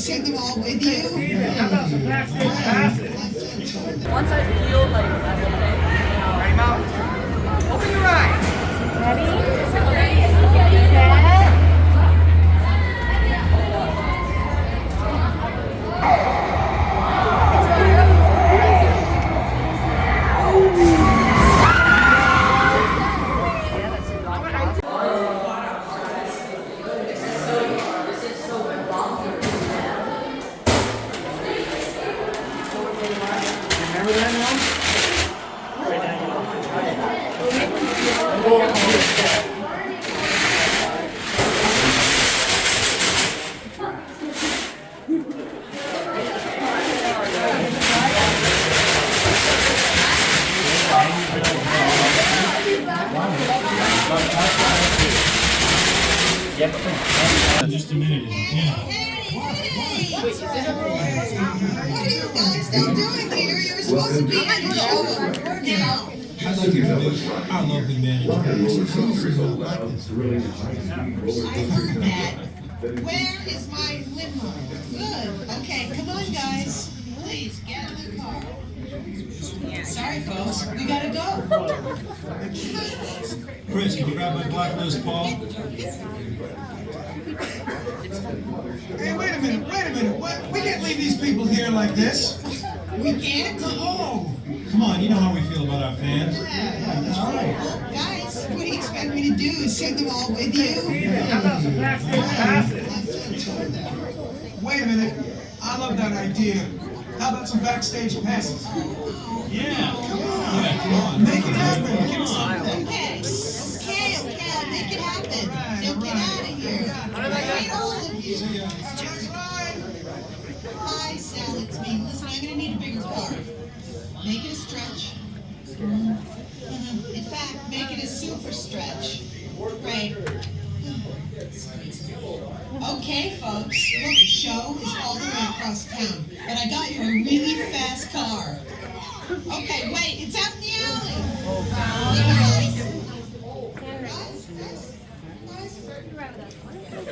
send them all with you? How about some backstage passes? Once I feel like I'm okay, Time out. Open your eyes. Ready? Set. Remember that now? Just a minute. Yeah. What are you guys still doing here? You're supposed to be in the show now. I'd like to know. I love the man. I heard that. Where is my limo? Good. Okay, come on, guys. Please get in the car. Sorry, folks. We gotta go. Chris, can you grab my blacklist, Paul? Hey, wait a minute. What? We can't leave these people here like this. We can't? No. Come on, you know how we feel about our fans. Well, guys, what do you expect me to do? Is send them all with you? How about some backstage passes? Wait a minute. I love that idea. How about some backstage passes? Yeah. Come on. Yeah, come on. Make it happen. Give us something. Okay, I'll make it happen. Now get out of here. I hate all of you. Hi, Sal, it's me. Listen, I'm gonna need a bigger car. Make it a stretch. In fact, make it a super stretch. Right. Okay, folks. Look, the show is all the way across town, but I got you a really fast car. Okay, wait, it's out in the alley. Guys,